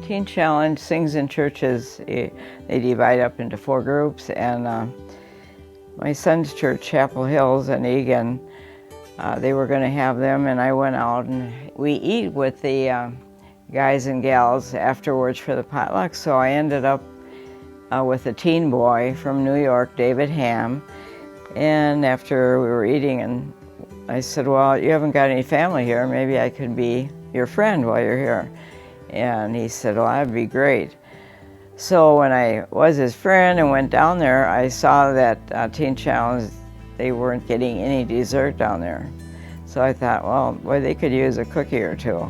Teen Challenge sings in churches. They divide up into 4 groups, and my son's church, Chapel Hills in Eagan, they were going to have them, and I went out and we eat with the guys and gals afterwards for the potluck. So I ended up with a teen boy from New York, David Ham, and after we were eating, and I said, well, you haven't got any family here, maybe I could be your friend while you're here. And he said, well, that'd be great. So when I was his friend and went down there, I saw that Teen Challenge, they weren't getting any dessert down there. So I thought, well, boy, they could use a cookie or two.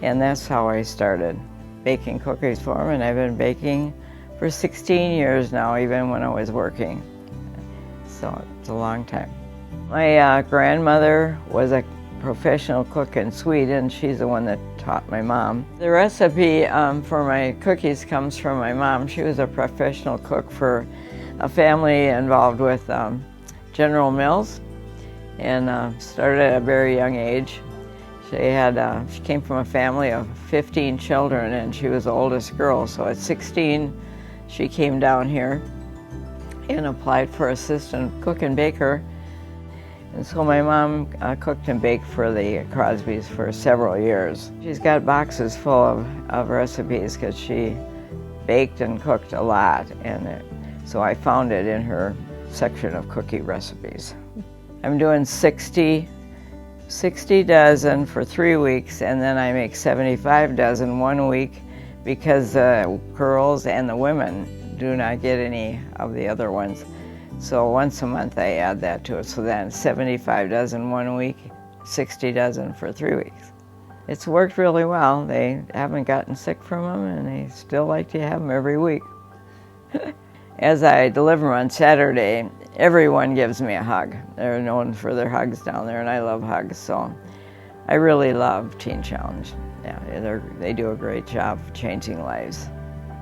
And that's how I started baking cookies for them, and I've been baking for 16 years now, even when I was working. So it's a long time. My grandmother was a professional cook in Sweden. She's the one that taught my mom. The recipe for my cookies comes from my mom. She was a professional cook for a family involved with General Mills, and started at a very young age. She came from a family of 15 children, and she was the oldest girl. So at 16, she came down here and applied for assistant cook and baker. And so my mom cooked and baked for the Crosbys for several years. She's got boxes full of recipes because she baked and cooked a lot, and so I found it in her section of cookie recipes. I'm doing 60 dozen for 3 weeks, and then I make 75 dozen 1 week because the girls and the women do not get any of the other ones. So once a month I add that to it. So then 75 dozen 1 week, 60 dozen for 3 weeks. It's worked really well. They haven't gotten sick from them, and they still like to have them every week. As I deliver on Saturday, everyone gives me a hug. They're known for their hugs down there, and I love hugs. So I really love Teen Challenge. Yeah, they do a great job of changing lives.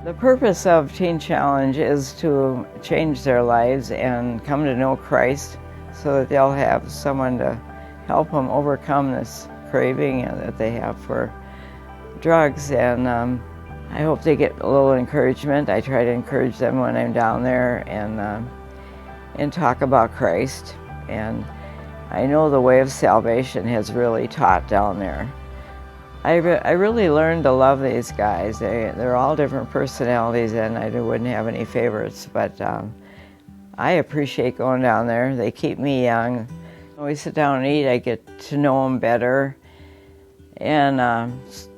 The purpose of Teen Challenge is to change their lives and come to know Christ so that they'll have someone to help them overcome this craving that they have for drugs. And I hope they get a little encouragement. I try to encourage them when I'm down there and talk about Christ. And I know the way of salvation has really taught down there. I really learned to love these guys. They're all different personalities, and I wouldn't have any favorites, but I appreciate going down there. They keep me young. When we sit down and eat, I get to know them better, and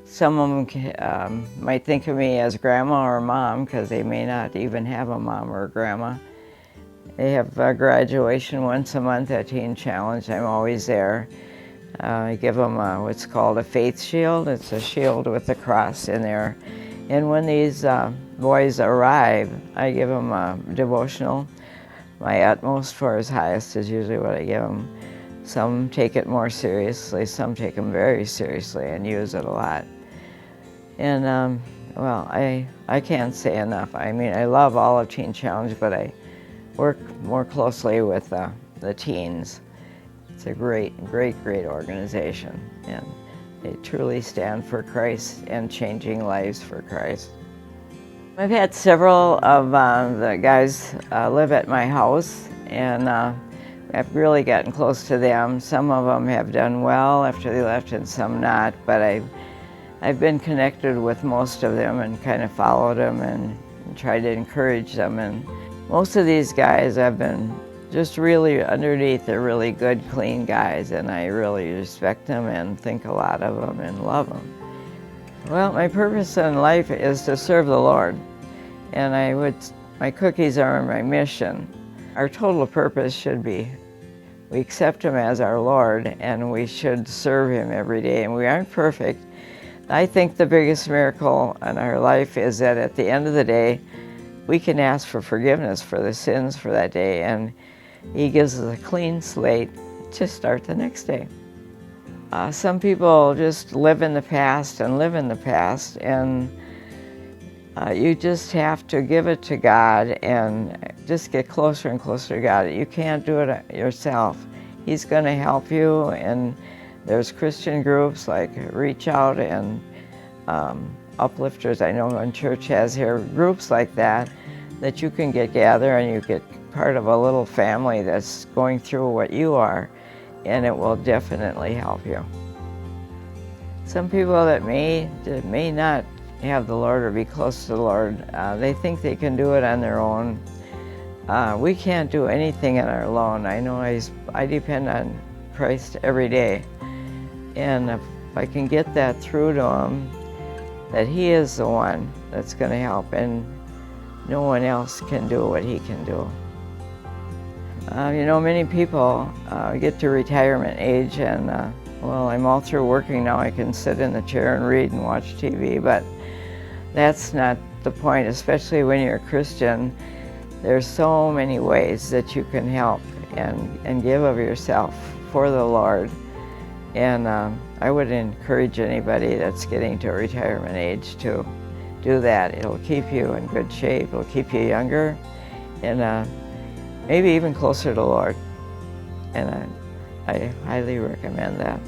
some of them might think of me as grandma or mom because they may not even have a mom or a grandma. They have a graduation once a month at Teen Challenge. I'm always there. I give them what's called a faith shield. It's a shield with a cross in there. And when these boys arrive, I give them a devotional. My utmost for his highest is usually what I give them. Some take it more seriously, some take them very seriously and use it a lot. And well, I can't say enough. I mean, I love all of Teen Challenge, but I work more closely with the teens. It's a great organization, and they truly stand for Christ and changing lives for Christ. I've had several of the guys live at my house, and I've really gotten close to them. Some of them have done well after they left, and some not, but I've been connected with most of them and kind of followed them and tried to encourage them. And most of these guys I've been just really underneath, they're really good, clean guys, and I really respect them and think a lot of them and love them. Well, my purpose in life is to serve the Lord, and my cookies are my mission. Our total purpose should be we accept Him as our Lord, and we should serve Him every day, and we aren't perfect. I think the biggest miracle in our life is that at the end of the day, we can ask for forgiveness for the sins for that day, and He gives us a clean slate to start the next day. Some people just live in the past, and you just have to give it to God and just get closer and closer to God. You can't do it yourself. He's going to help you, and there's Christian groups like Reach Out and uplifters. I know one church has here groups like that you can get together and you get part of a little family that's going through what you are, and it will definitely help you. Some people that may not have the Lord or be close to the Lord, they think they can do it on their own. We can't do anything on our own. I know I depend on Christ every day, and if I can get that through to Him, that He is the one that's going to help, and no one else can do what He can do. You know, many people get to retirement age and, well, I'm all through working now. I can sit in the chair and read and watch TV, but that's not the point, especially when you're a Christian. There's so many ways that you can help and give of yourself for the Lord. And I would encourage anybody that's getting to a retirement age to do that. It'll keep you in good shape, it'll keep you younger, and maybe even closer to the Lord. And I highly recommend that.